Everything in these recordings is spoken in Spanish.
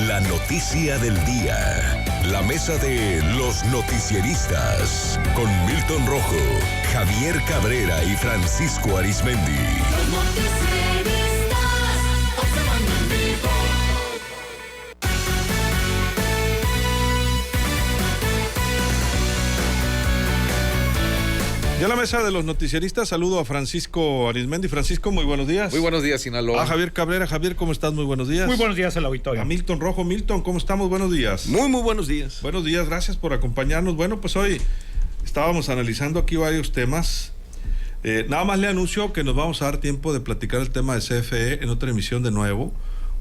La noticia del día. La mesa de los noticieristas. Con Milton Rojo, Javier Cabrera y Francisco Arizmendi. Los noticieristas, observando en vivo. Ya en la mesa de los noticieristas saludo a Francisco Arizmendi. Francisco, muy buenos días. Muy buenos días, Sinaloa. A Javier Cabrera. Javier, ¿cómo estás? Muy buenos días. Muy buenos días al auditorio. A Milton Rojo. Milton, ¿cómo estamos? Buenos días. Muy buenos días. Buenos días, gracias por acompañarnos. Bueno, pues hoy estábamos analizando aquí varios temas. Nada más le anuncio que nos vamos a dar tiempo de platicar el tema de CFE en otra emisión de nuevo,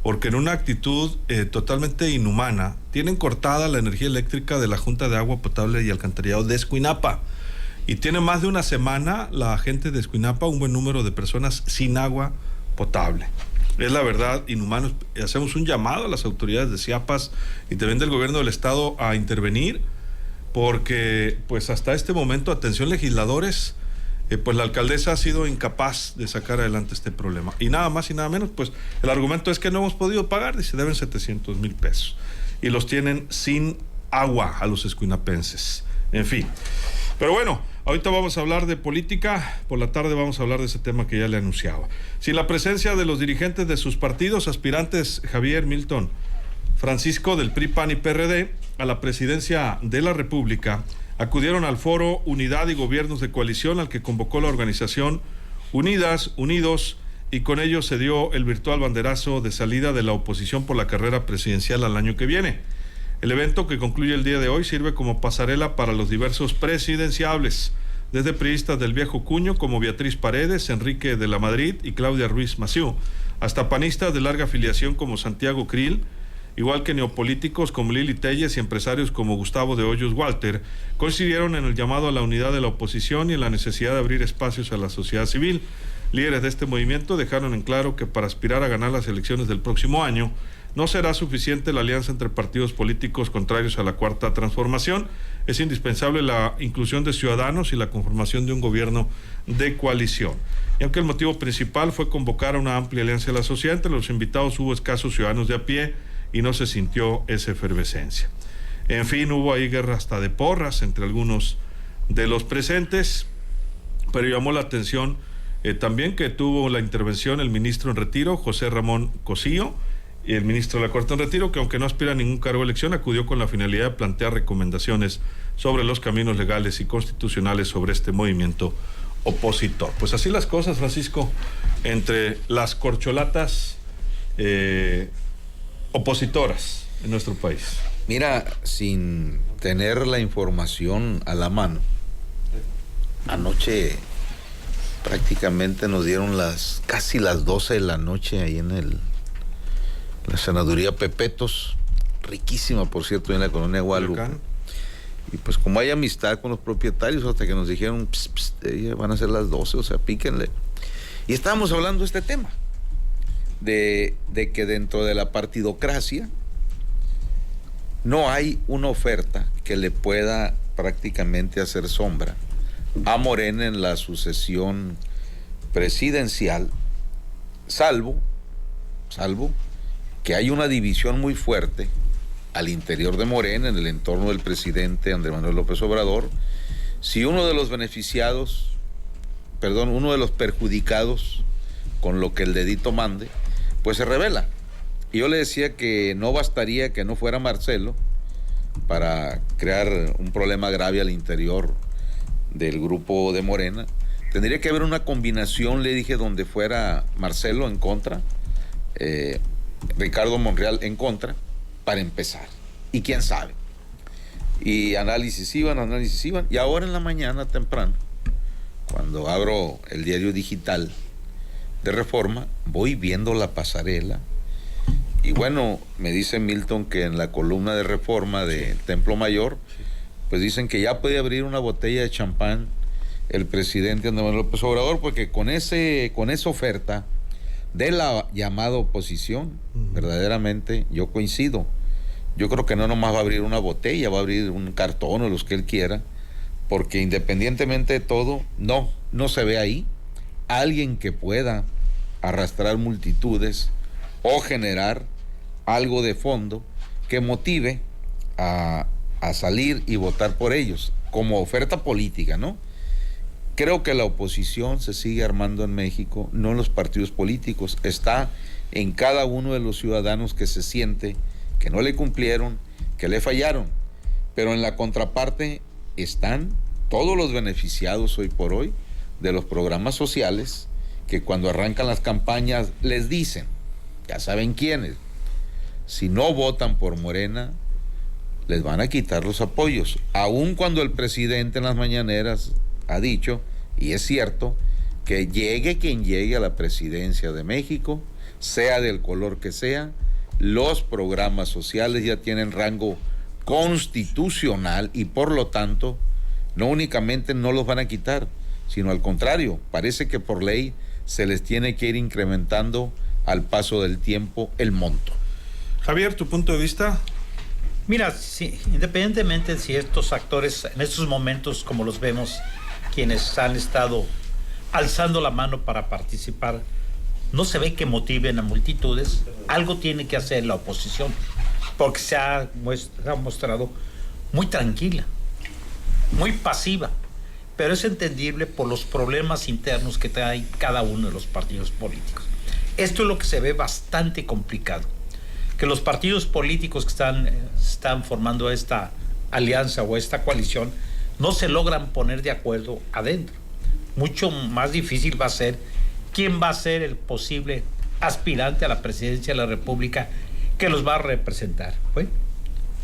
porque en una actitud totalmente inhumana tienen cortada la energía eléctrica de la Junta de Agua Potable y Alcantarillado de Escuinapa. Y tiene más de una semana la gente de Escuinapa, un buen número de personas sin agua potable. Es la verdad inhumano. Hacemos un llamado a las autoridades de Chiapas y también del gobierno del estado a intervenir, porque pues hasta este momento, atención legisladores, pues la alcaldesa ha sido incapaz de sacar adelante este problema. Y nada más y nada menos, pues el argumento es que no hemos podido pagar, dice, deben 700,000 pesos. Y los tienen sin agua a los escuinapenses. En fin. Pero bueno, ahorita vamos a hablar de política, por la tarde vamos a hablar de ese tema que ya le anunciaba. Sin la presencia de los dirigentes de sus partidos, aspirantes Javier, Milton, Francisco del PRI, PAN y PRD, a la presidencia de la República, acudieron al foro Unidad y Gobiernos de Coalición, al que convocó la organización Unidos, y con ello se dio el virtual banderazo de salida de la oposición por la carrera presidencial al año que viene. El evento, que concluye el día de hoy, sirve como pasarela para los diversos presidenciables, desde priistas del viejo cuño como Beatriz Paredes, Enrique de la Madrid y Claudia Ruiz Massieu, hasta panistas de larga afiliación como Santiago Krill, igual que neopolíticos como Lili Telles y empresarios como Gustavo de Hoyos Walter, coincidieron en el llamado a la unidad de la oposición y en la necesidad de abrir espacios a la sociedad civil. Líderes de este movimiento dejaron en claro que para aspirar a ganar las elecciones del próximo año, no será suficiente la alianza entre partidos políticos contrarios a la Cuarta Transformación. Es indispensable la inclusión de ciudadanos y la conformación de un gobierno de coalición. Y aunque el motivo principal fue convocar a una amplia alianza de la sociedad, entre los invitados hubo escasos ciudadanos de a pie y no se sintió esa efervescencia. En fin, hubo ahí guerra hasta de porras entre algunos de los presentes, pero llamó la atención también que tuvo la intervención el ministro en retiro, José Ramón Cosío, y el ministro de la Corte en retiro, que aunque no aspira a ningún cargo de elección, acudió con la finalidad de plantear recomendaciones sobre los caminos legales y constitucionales sobre este movimiento opositor. Pues así las cosas, Francisco, entre las corcholatas opositoras en nuestro país. Mira, sin tener la información a la mano, anoche prácticamente nos dieron casi las 12 de la noche ahí en la senaduría Pepetos, riquísima por cierto en la colonia Guadalupe. Y pues como hay amistad con los propietarios, hasta que nos dijeron van a ser las 12, o sea, píquenle. Y estábamos hablando de este tema, de que dentro de la partidocracia no hay una oferta que le pueda prácticamente hacer sombra a Morena en la sucesión presidencial, salvo que hay una división muy fuerte al interior de Morena, en el entorno del presidente Andrés Manuel López Obrador. Si uno de los perjudicados con lo que el dedito mande, pues se revela. Y yo le decía que no bastaría que no fuera Marcelo para crear un problema grave al interior del grupo de Morena. Tendría que haber una combinación, le dije, donde fuera Marcelo en contra, Ricardo Monreal en contra, para empezar. Y quién sabe. Y análisis iban. Y ahora en la mañana temprano, cuando abro el diario digital de Reforma, voy viendo la pasarela. Y bueno, me dice Milton que en la columna de Reforma de Templo Mayor, pues dicen que ya puede abrir una botella de champán el presidente Andrés Manuel López Obrador, porque con esa oferta de la llamada oposición, verdaderamente yo coincido. Yo creo que no nomás va a abrir una botella, va a abrir un cartón o los que él quiera, porque independientemente de todo, no se ve ahí alguien que pueda arrastrar multitudes o generar algo de fondo que motive a salir y votar por ellos, como oferta política, ¿no? Creo que la oposición se sigue armando en México, no en los partidos políticos, está en cada uno de los ciudadanos que se siente que no le cumplieron, que le fallaron, pero en la contraparte están todos los beneficiados hoy por hoy de los programas sociales, que cuando arrancan las campañas les dicen, ya saben quiénes, si no votan por Morena, les van a quitar los apoyos, aun cuando el presidente en las mañaneras ha dicho, y es cierto, que llegue quien llegue a la presidencia de México, sea del color que sea, los programas sociales ya tienen rango constitucional y por lo tanto no únicamente no los van a quitar, sino al contrario, parece que por ley se les tiene que ir incrementando al paso del tiempo el monto. Javier, ¿tu punto de vista? Mira, sí, independientemente si estos actores en estos momentos, como los vemos, quienes han estado alzando la mano para participar, no se ve que motiven a multitudes, algo tiene que hacer la oposición, porque se ha mostrado muy tranquila, muy pasiva, pero es entendible por los problemas internos que trae cada uno de los partidos políticos. Esto es lo que se ve bastante complicado, que los partidos políticos que están formando esta alianza o esta coalición no se logran poner de acuerdo adentro. Mucho más difícil va a ser quién va a ser el posible aspirante a la presidencia de la República que los va a representar. Bueno,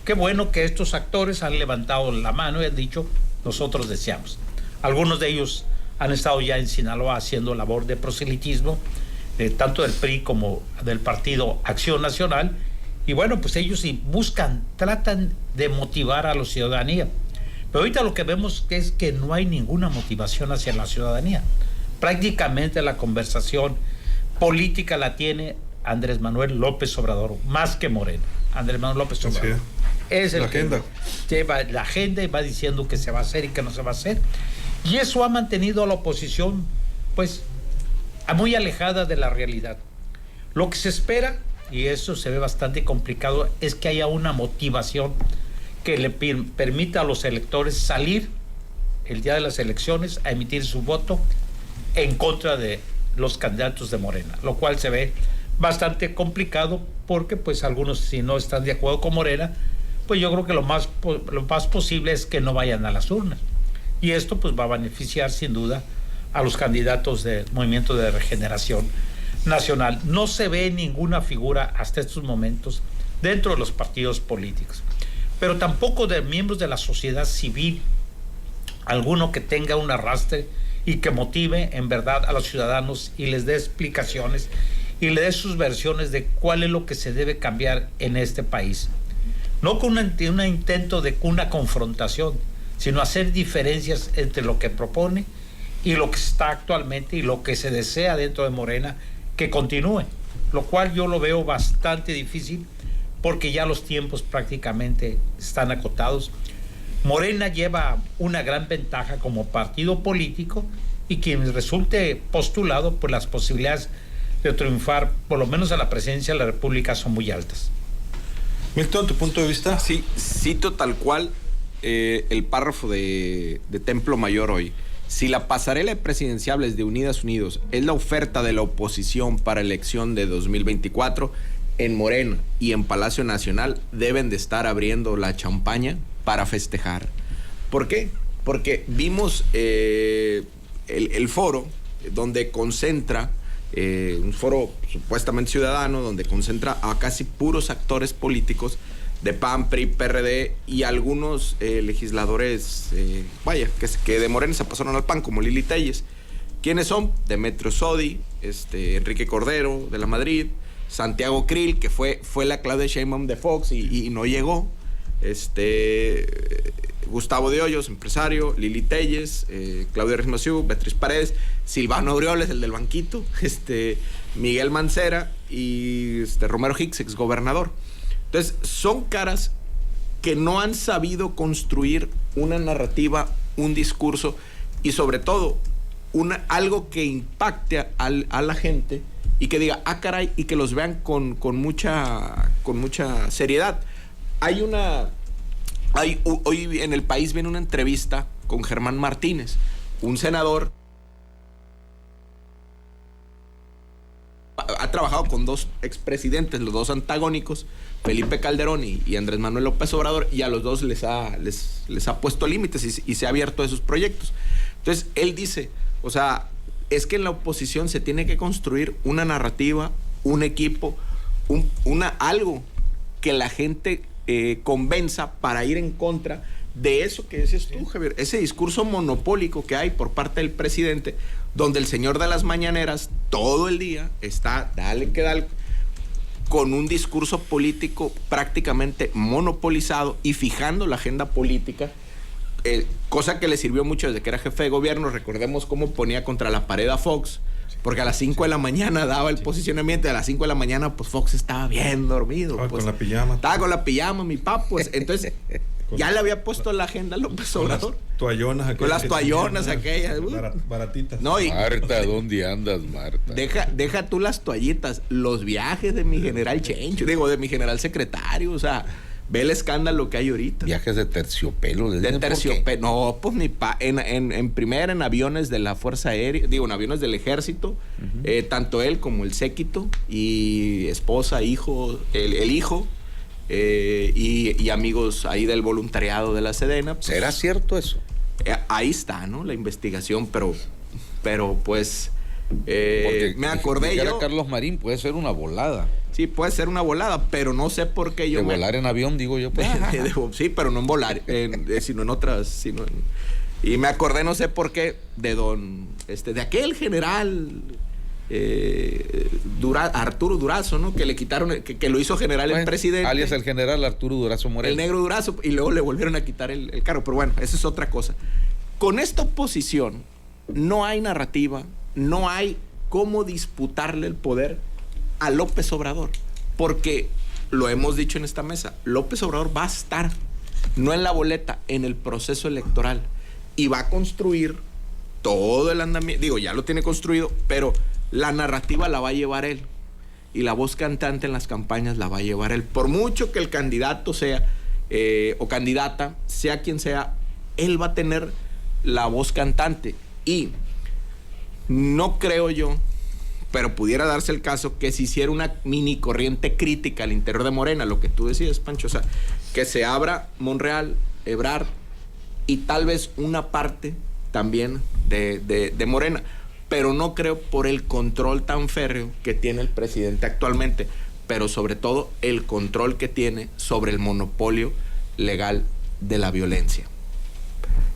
qué bueno que estos actores han levantado la mano y han dicho, nosotros deseamos. Algunos de ellos han estado ya en Sinaloa haciendo labor de proselitismo, tanto del PRI como del Partido Acción Nacional, y bueno, pues ellos sí tratan de motivar a la ciudadanía. Pero ahorita lo que vemos es que no hay ninguna motivación hacia la ciudadanía. Prácticamente la conversación política la tiene Andrés Manuel López Obrador, más que Moreno. Andrés Manuel López Obrador es el que lleva la agenda y va diciendo que se va a hacer y que no se va a hacer. Y eso ha mantenido a la oposición, pues, muy alejada de la realidad. Lo que se espera, y eso se ve bastante complicado, es que haya una motivación que le permita a los electores salir el día de las elecciones a emitir su voto en contra de los candidatos de Morena, lo cual se ve bastante complicado porque pues algunos, si no están de acuerdo con Morena, pues yo creo que lo más posible es que no vayan a las urnas, y esto pues va a beneficiar sin duda a los candidatos del Movimiento de Regeneración Nacional. No se ve ninguna figura hasta estos momentos dentro de los partidos políticos, pero tampoco de miembros de la sociedad civil, alguno que tenga un arrastre y que motive en verdad a los ciudadanos y les dé explicaciones y le dé sus versiones de cuál es lo que se debe cambiar en este país. No con un intento de una confrontación, sino hacer diferencias entre lo que propone y lo que está actualmente y lo que se desea dentro de Morena que continúe, lo cual yo lo veo bastante difícil porque ya los tiempos prácticamente están acotados. Morena lleva una gran ventaja como partido político y quien resulte postulado, pues las posibilidades de triunfar, por lo menos a la presidencia de la República, son muy altas. Milton, ¿tu punto de vista? Sí, cito tal cual el párrafo de Templo Mayor hoy. Si la pasarela presidencial de Unidas Unidos es la oferta de la oposición para elección de 2024, en Morena y en Palacio Nacional deben de estar abriendo la champaña para festejar. ¿Por qué? Porque vimos el foro donde concentra, un foro supuestamente ciudadano, donde concentra a casi puros actores políticos de PAN, PRI, PRD y algunos legisladores, que de Morena se pasaron al PAN, como Lili Telles. ¿Quiénes son? Demetrio Sodi, Enrique Cordero, de la Madrid, Santiago Krill, que fue la Claudia Sheinbaum de Fox y no llegó, Gustavo de Hoyos, empresario, Lili Telles, Claudia Rismasiu, Beatriz Paredes, Silvano Aureoles, el del banquito, Miguel Mancera y Romero Hicks, exgobernador. Entonces, son caras que no han sabido construir una narrativa, un discurso y sobre todo algo que impacte a la gente y que diga, ah, caray, y que los vean con mucha seriedad. Hoy en El País viene una entrevista con Germán Martínez, un senador. Ha trabajado con dos expresidentes, los dos antagónicos, Felipe Calderón y Andrés Manuel López Obrador, y a los dos les ha puesto límites y se ha abierto esos proyectos. Entonces, él dice, o sea, es que en la oposición se tiene que construir una narrativa, un equipo, algo que la gente convenza para ir en contra de eso que decías tú, Javier, ese discurso monopólico que hay por parte del presidente, donde el señor de las mañaneras todo el día está, dale que dale, con un discurso político prácticamente monopolizado y fijando la agenda política, cosa que le sirvió mucho desde que era jefe de gobierno. Recordemos cómo ponía contra la pared a Fox, porque a las 5 de la mañana daba el posicionamiento, y a las 5 de la mañana pues Fox estaba bien dormido. Estaba pues, con la pijama. Estaba con la pijama, mi papá, pues. Entonces, ya le había puesto la agenda a López Obrador. Con las toallonas aquellas. Baratitas. No, Marta, ¿dónde andas, Marta? Deja tú las toallitas, los viajes de mi general Chencho, de mi general secretario, o sea, ve el escándalo que hay ahorita. Viajes de terciopelo. De terciopelo. No, pues en aviones de la Fuerza Aérea, en aviones del Ejército, tanto él como el séquito, y esposa, hijo, el hijo, y amigos ahí del voluntariado de la Sedena. Pues, ¿será cierto eso? Ahí está, ¿no? La investigación, pero pues me acordé yo. Carlos Marín puede ser una volada. Sí, puede ser una volada, pero no sé por qué yo. De volar en avión, digo yo. Pues. Sí, pero no en volar, sino en otras. Y me acordé, no sé por qué, de aquel general Arturo Durazo, ¿no? Que le quitaron, que lo hizo general el presidente. Alias el general Arturo Durazo Moreno. El negro Durazo, y luego le volvieron a quitar el cargo. Pero bueno, esa es otra cosa. Con esta oposición no hay narrativa, no hay cómo disputarle el poder a López Obrador, porque lo hemos dicho en esta mesa, López Obrador va a estar, no en la boleta, en el proceso electoral, y va a construir todo el andamiento, ya lo tiene construido, pero la narrativa la va a llevar él, y la voz cantante en las campañas la va a llevar él, por mucho que el candidato sea, o candidata, sea quien sea, él va a tener la voz cantante, y no creo yo, pero pudiera darse el caso que se hiciera una mini corriente crítica al interior de Morena, lo que tú decías, Pancho, o sea, que se abra Monreal, Ebrard y tal vez una parte también de Morena, pero no creo por el control tan férreo que tiene el presidente actualmente, pero sobre todo el control que tiene sobre el monopolio legal de la violencia.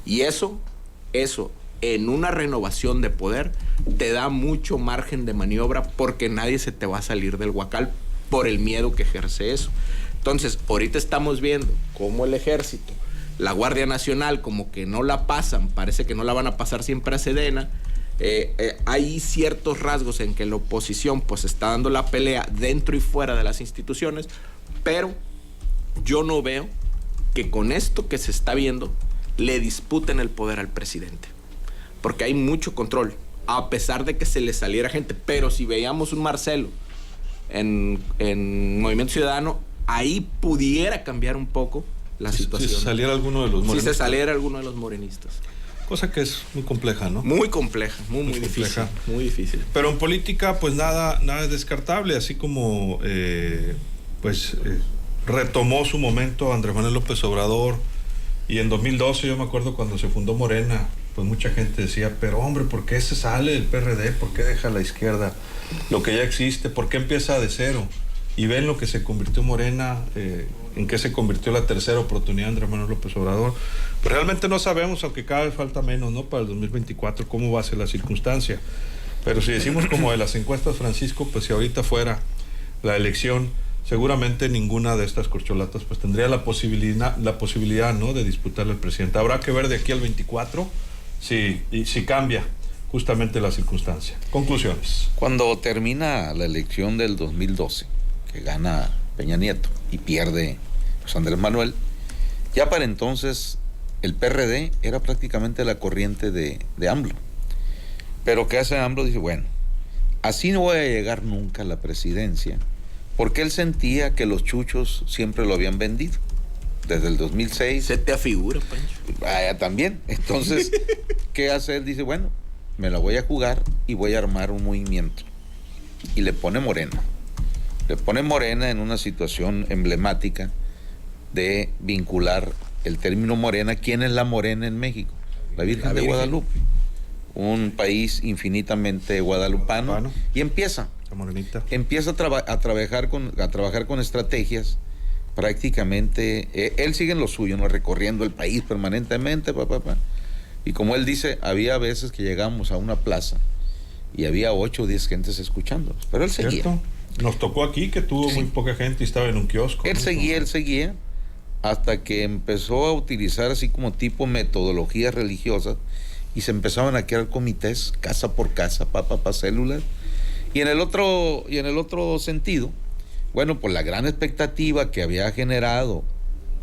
Y eso en una renovación de poder te da mucho margen de maniobra, porque nadie se te va a salir del huacal por el miedo que ejerce eso. Entonces, ahorita estamos viendo cómo el ejército, la Guardia Nacional, como que no la pasan, parece que no la van a pasar siempre a Sedena. Hay ciertos rasgos en que la oposición pues está dando la pelea dentro y fuera de las instituciones, pero yo no veo que con esto que se está viendo le disputen el poder al presidente, porque hay mucho control, a pesar de que se le saliera gente. Pero si veíamos un Marcelo en Movimiento Ciudadano, ahí pudiera cambiar un poco la situación. Si saliera alguno de los morenistas. Si se saliera alguno de los morenistas. Cosa que es muy compleja, ¿no? Muy compleja, muy difícil. Muy difícil. Pero en política, pues nada es descartable, así como retomó su momento Andrés Manuel López Obrador, y en 2012 yo me acuerdo cuando se fundó Morena, pues mucha gente decía, pero hombre, ¿por qué se sale del PRD? ¿Por qué deja a la izquierda lo que ya existe? ¿Por qué empieza de cero? Y ven lo que se convirtió Morena, en qué se convirtió la tercera oportunidad de Andrés Manuel López Obrador. Pero realmente no sabemos, aunque cada vez falta menos, ¿no? Para el 2024, cómo va a ser la circunstancia. Pero si decimos como de las encuestas, Francisco, pues si ahorita fuera la elección, seguramente ninguna de estas corcholatas pues tendría la posibilidad, ¿no?, de disputarle al presidente. Habrá que ver de aquí al 24 si cambia justamente la circunstancia. Conclusiones. Cuando termina la elección del 2012, que gana Peña Nieto y pierde José Andrés Manuel, ya para entonces el PRD era prácticamente la corriente de AMLO. Pero ¿qué hace AMLO? Dice, bueno, así no voy a llegar nunca a la presidencia, porque él sentía que los chuchos siempre lo habían vendido. Desde el 2006. Se te afigura, Pancho. Vaya, también. Entonces, ¿qué hace él? Dice, bueno, me la voy a jugar y voy a armar un movimiento. Y le pone Morena. Le pone Morena en una situación emblemática de vincular el término Morena. ¿Quién es la Morena en México? La Virgen de Guadalupe. Un país infinitamente guadalupano. Y empieza a trabajar con estrategias. Prácticamente, él sigue en lo suyo, ¿no? Recorriendo el país permanentemente, y como él dice, había veces que llegamos a una plaza y había 8 o 10 gentes escuchándonos, pero él seguía. ¿Cierto? Nos tocó aquí que tuvo muy poca gente y estaba en un kiosco. Él seguía, hasta que empezó a utilizar así como tipo metodologías religiosas y se empezaban a crear comités, casa por casa, células, y en el otro sentido, bueno, por la gran expectativa que había generado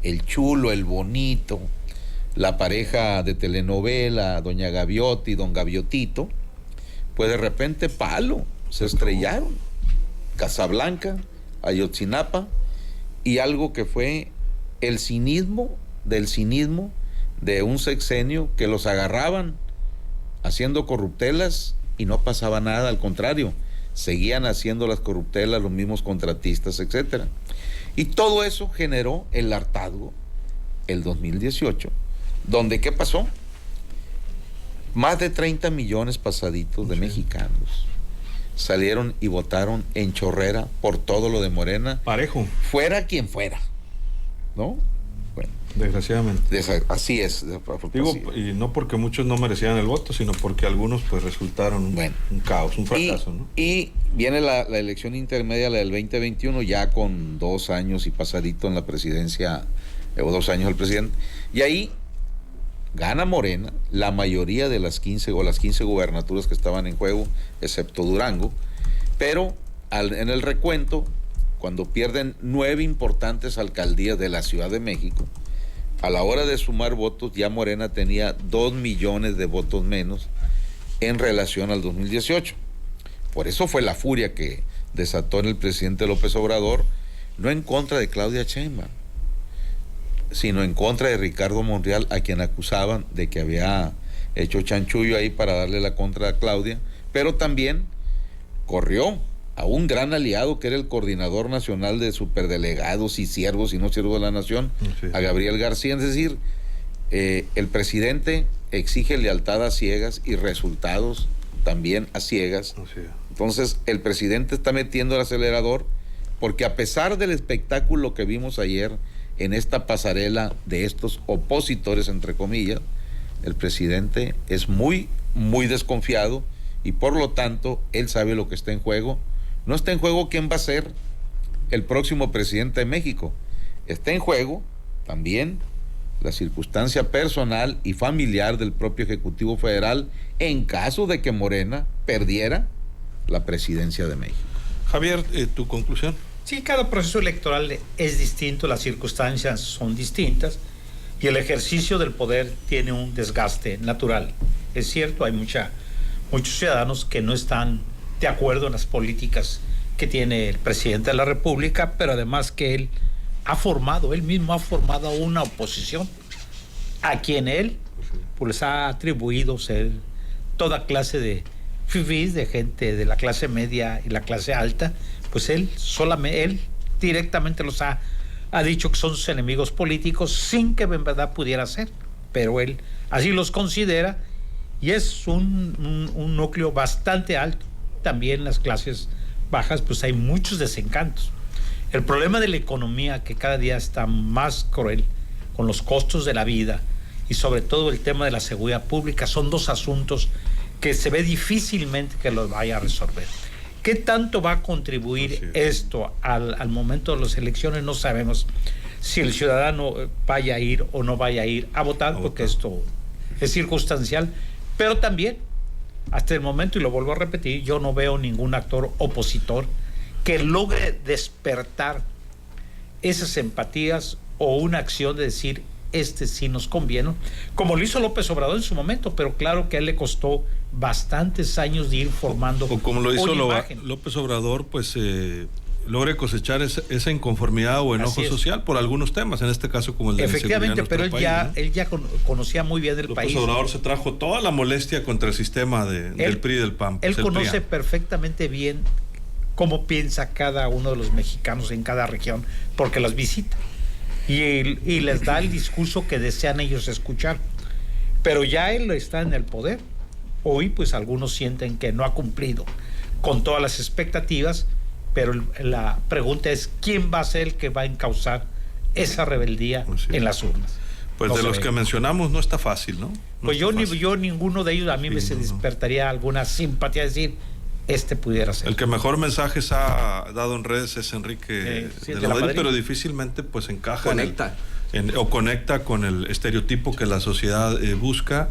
el chulo, el bonito, la pareja de telenovela, doña Gaviota y don Gaviotito, pues de repente se estrellaron. Casablanca, Ayotzinapa, y algo que fue el cinismo de un sexenio que los agarraban haciendo corruptelas y no pasaba nada, al contrario, seguían haciendo las corruptelas los mismos contratistas, etcétera. Y todo eso generó el hartazgo el 2018, donde ¿qué pasó? Más de 30 millones pasaditos de mexicanos salieron y votaron en chorrera por todo lo de Morena. Parejo. Fuera quien fuera, ¿no? Bueno, desgraciadamente. Así es. Digo, y no porque muchos no merecían el voto, sino porque algunos pues resultaron un caos, un fracaso, ¿no? Y viene la elección intermedia, la del 2021, ya con 2 años y pasadito en la presidencia, o 2 años el presidente, y ahí gana Morena la mayoría de las 15 gubernaturas que estaban en juego, excepto Durango, pero en el recuento, cuando pierden 9 importantes alcaldías de la Ciudad de México, a la hora de sumar votos, ya Morena tenía 2 millones de votos menos en relación al 2018. Por eso fue la furia que desató en el presidente López Obrador, no en contra de Claudia Sheinbaum, sino en contra de Ricardo Monreal, a quien acusaban de que había hecho chanchullo ahí para darle la contra a Claudia, pero también corrió a un gran aliado que era el coordinador nacional de superdelegados y siervos y no siervos de la nación, sí, a Gabriel García. Es decir, el presidente exige lealtad a ciegas y resultados también a ciegas. Sí. Entonces el presidente está metiendo el acelerador, porque a pesar del espectáculo que vimos ayer en esta pasarela de estos opositores, entre comillas, el presidente es muy, muy desconfiado, y por lo tanto él sabe lo que está en juego. No está en juego quién va a ser el próximo presidente de México. Está en juego también la circunstancia personal y familiar del propio Ejecutivo Federal en caso de que Morena perdiera la presidencia de México. Javier, ¿tu conclusión? Sí, cada proceso electoral es distinto, las circunstancias son distintas y el ejercicio del poder tiene un desgaste natural. Es cierto, hay muchos ciudadanos que no están de acuerdo en las políticas que tiene el presidente de la República, pero además que él mismo ha formado una oposición a quien él pues les ha atribuido ser toda clase de fifís, de gente de la clase media y la clase alta. Pues él directamente los ha dicho que son sus enemigos políticos sin que en verdad pudiera ser, pero él así los considera, y es un núcleo bastante alto. También en las clases bajas pues hay muchos desencantos. El problema de la economía, que cada día está más cruel con los costos de la vida, y sobre todo el tema de la seguridad pública, son 2 asuntos que se ve difícilmente que los vaya a resolver. ¿Qué tanto va a contribuir esto al momento de las elecciones? No sabemos si el ciudadano vaya a ir o no vaya a ir a votar, porque esto es circunstancial, pero también, hasta el momento, y lo vuelvo a repetir, yo no veo ningún actor opositor que logre despertar esas empatías o una acción de decir, sí nos conviene, como lo hizo López Obrador en su momento, pero claro que a él le costó bastantes años de ir formando o como lo hizo una imagen. López Obrador, pues logre cosechar esa inconformidad o enojo social por algunos temas, en este caso como el de la efectivamente, pero él país, ¿no? él ya conocía muy bien el país. López Obrador se trajo toda la molestia contra el sistema del PRI y del PAN. Él conoce perfectamente bien cómo piensa cada uno de los mexicanos en cada región, porque las visita y les da el discurso que desean ellos escuchar. Pero ya él está en el poder. Hoy pues algunos sienten que no ha cumplido con todas las expectativas, pero la pregunta es quién va a ser el que va a encauzar esa rebeldía en las urnas. Pues de los que mencionamos no está fácil, ¿no? Pues yo ninguno de ellos, a mí me se despertaría alguna simpatía de decir, pudiera ser. El que mejor mensajes ha dado en redes es Enrique de la Madrid, pero difícilmente pues encaja o conecta con el estereotipo que la sociedad busca.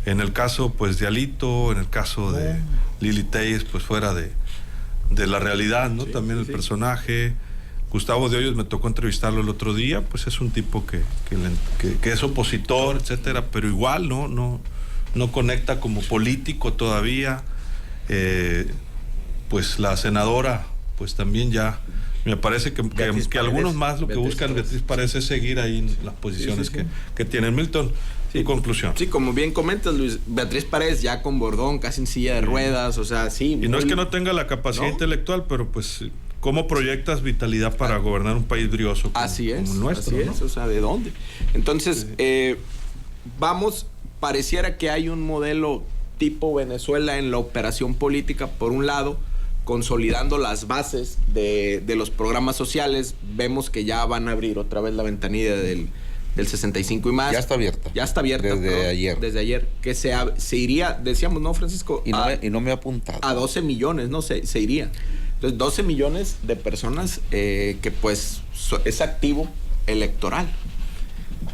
En el caso pues de Alito, en el caso de Lili Téllez, pues fuera de la realidad, ¿no? También el personaje. Gustavo de Hoyos me tocó entrevistarlo el otro día, pues es un tipo que es opositor, etcétera, pero igual no conecta como político todavía. Pues la senadora, pues también ya me parece que algunos más lo que buscan, Beatriz parece seguir ahí en las posiciones que tiene Milton. En conclusión. Sí, como bien comentas, Luis, Beatriz Paredes ya con bordón, casi en silla de ruedas, o sea, sí. Y no es que no tenga la capacidad intelectual, pero pues, ¿cómo proyectas vitalidad para gobernar un país brioso como el nuestro? Así es, o sea, ¿de dónde? Entonces, pareciera que hay un modelo tipo Venezuela en la operación política, por un lado, consolidando las bases de los programas sociales. Vemos que ya van a abrir otra vez la ventanilla del 65 y más. Ya está abierta. Desde ayer. Que se iría, decíamos, ¿no, Francisco? Y no me ha apuntado. A 12 millones, ¿no? Se iría. Entonces, 12 millones de personas que pues es activo electoral.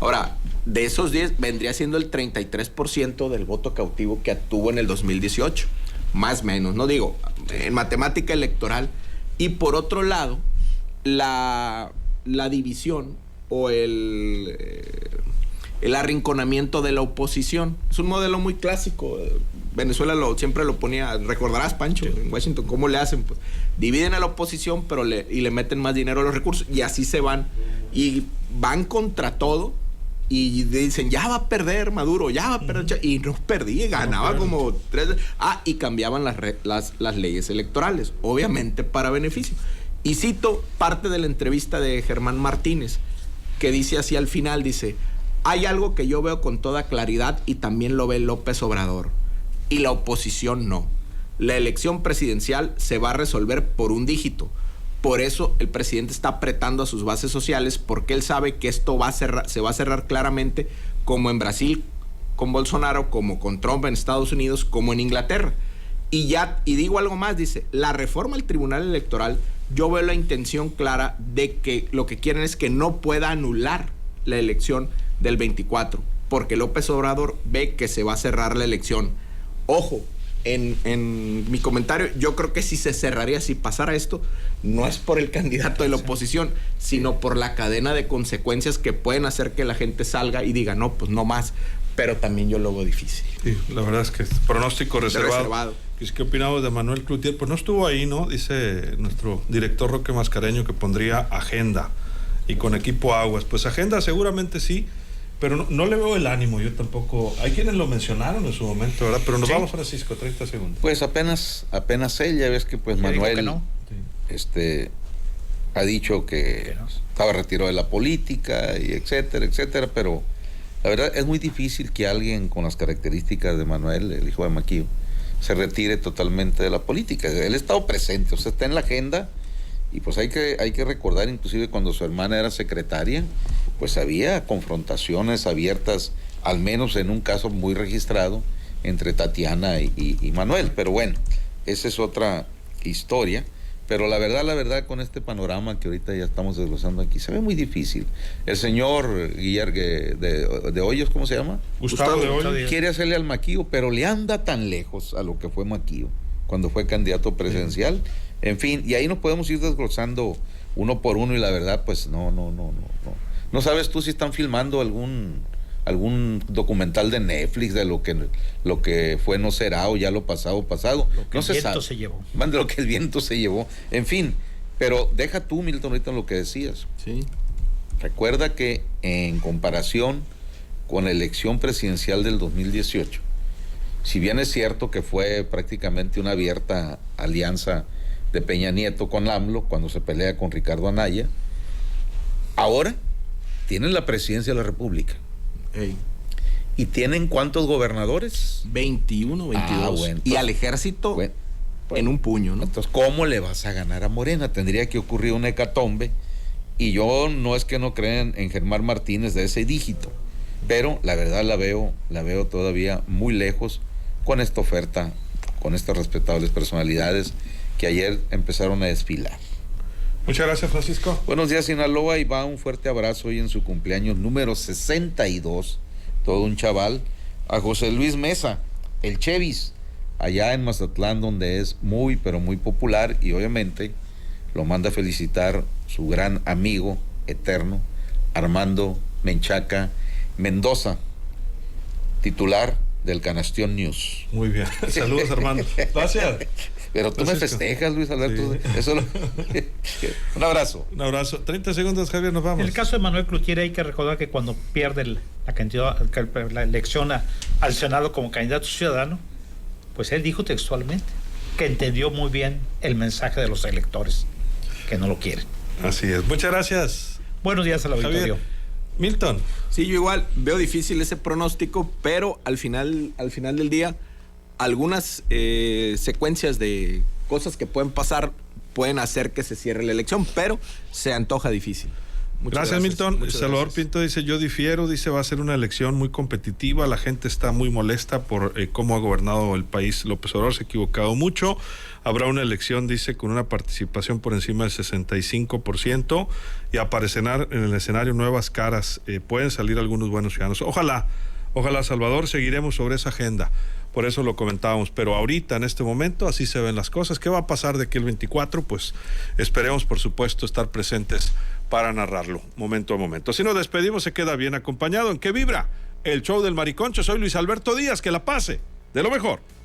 Ahora, de esos 10 vendría siendo el 33% del voto cautivo que tuvo en el 2018. Más o menos, no digo, en matemática electoral. Y por otro lado, la división o el arrinconamiento de la oposición. Es un modelo muy clásico. Venezuela siempre lo ponía, recordarás, Pancho, en Washington, ¿cómo le hacen? Pues dividen a la oposición, pero le meten más dinero a los recursos, y así se van. Y van contra todo, y dicen, ya va a perder Maduro, ya va a perder. Y no perdía, ganaba como 3. Y cambiaban las leyes electorales, obviamente para beneficio. Y cito parte de la entrevista de Germán Martínez, que dice así al final, dice, hay algo que yo veo con toda claridad y también lo ve López Obrador, y la oposición no. La elección presidencial se va a resolver por un dígito. Por eso el presidente está apretando a sus bases sociales, porque él sabe que esto se va a cerrar claramente, como en Brasil con Bolsonaro, como con Trump en Estados Unidos, como en Inglaterra. Y digo algo más, dice, la reforma al Tribunal Electoral, yo veo la intención clara de que lo que quieren es que no pueda anular la elección del 24, porque López Obrador ve que se va a cerrar la elección. Ojo, en mi comentario, yo creo que si se cerraría, si pasara esto, no es por el candidato de la oposición, sino por la cadena de consecuencias que pueden hacer que la gente salga y diga, no, pues no más. Pero también yo lo veo difícil. Sí, la verdad es que es pronóstico reservado. ¿Qué opinamos de Manuel Cloutier? Pues no estuvo ahí, ¿no? Dice nuestro director Roque Mascareño que pondría agenda y con equipo aguas. Pues agenda seguramente sí, pero no le veo el ánimo, yo tampoco. Hay quienes lo mencionaron en su momento, ¿verdad? Pero nos vamos, Francisco, 30 segundos. Pues apenas él, ya ves que pues Manuel no. Ha dicho que estaba retirado de la política y etcétera, pero la verdad es muy difícil que alguien con las características de Manuel, el hijo de Maquillo, se retire totalmente de la política. Él ha estado presente, o sea, está en la agenda, y pues hay que recordar, inclusive cuando su hermana era secretaria, pues había confrontaciones abiertas, al menos en un caso muy registrado, entre Tatiana y Manuel. Pero bueno, esa es otra historia. Pero la verdad, con este panorama que ahorita ya estamos desglosando aquí, se ve muy difícil. El señor Guillermo de Hoyos, ¿cómo se llama? Gustavo de Hoyos. Quiere hacerle al Maquillo, pero le anda tan lejos a lo que fue Maquillo cuando fue candidato presidencial. En fin, y ahí nos podemos ir desglosando uno por uno, y la verdad, pues no ¿No sabes tú si están filmando algún documental de Netflix de lo que fue no será o ya lo pasado? Lo que no el se viento sabe. se llevó. Man, de lo que el viento se llevó. En fin, pero deja tú, Milton, ahorita lo que decías. Sí. Recuerda que en comparación con la elección presidencial del 2018, si bien es cierto que fue prácticamente una abierta alianza de Peña Nieto con AMLO cuando se pelea con Ricardo Anaya, ahora tienen la presidencia de la República. Ey. ¿Y tienen cuántos gobernadores? 21, 22. Bueno, y al ejército Bueno, en un puño, ¿no? entonces, ¿cómo le vas a ganar a Morena? Tendría que ocurrir una hecatombe. Y yo no es que no crean en Germán Martínez de ese dígito, pero la verdad la veo todavía muy lejos con esta oferta, con estas respetables personalidades que ayer empezaron a desfilar. Muchas gracias, Francisco. Buenos días, Sinaloa, y va un fuerte abrazo hoy en su cumpleaños número 62, todo un chaval, a José Luis Mesa, el Chevis, allá en Mazatlán, donde es muy, pero muy popular, y obviamente lo manda a felicitar su gran amigo eterno, Armando Menchaca Mendoza, titular del Canastión News. Muy bien. Saludos, Armando. Gracias. Pero tú me festejas, Luis Alberto. Sí. Un abrazo. Un abrazo. 30 segundos, Javier, nos vamos. En el caso de Manuel Cloutier hay que recordar que cuando pierde la elección al Senado como candidato ciudadano, pues él dijo textualmente que entendió muy bien el mensaje de los electores, que no lo quieren. Así es. Muchas gracias. Buenos días al auditorio. Javier. Milton. Sí, yo igual veo difícil ese pronóstico, pero al final del día, algunas secuencias de cosas que pueden pasar pueden hacer que se cierre la elección, pero se antoja difícil. Gracias, Milton. Salvador Pinto dice, yo difiero, dice, va a ser una elección muy competitiva, la gente está muy molesta por cómo ha gobernado el país López Obrador, se ha equivocado mucho, habrá una elección, dice, con una participación por encima del 65% y aparecerán en el escenario nuevas caras, pueden salir algunos buenos ciudadanos. Ojalá, Salvador, seguiremos sobre esa agenda. Por eso lo comentábamos, pero ahorita, en este momento, así se ven las cosas. ¿Qué va a pasar de aquí el 24? Pues esperemos, por supuesto, estar presentes para narrarlo, momento a momento. Si nos despedimos, se queda bien acompañado. ¿En qué vibra? El show del Mariconcho. Soy Luis Alberto Díaz. Que la pase de lo mejor.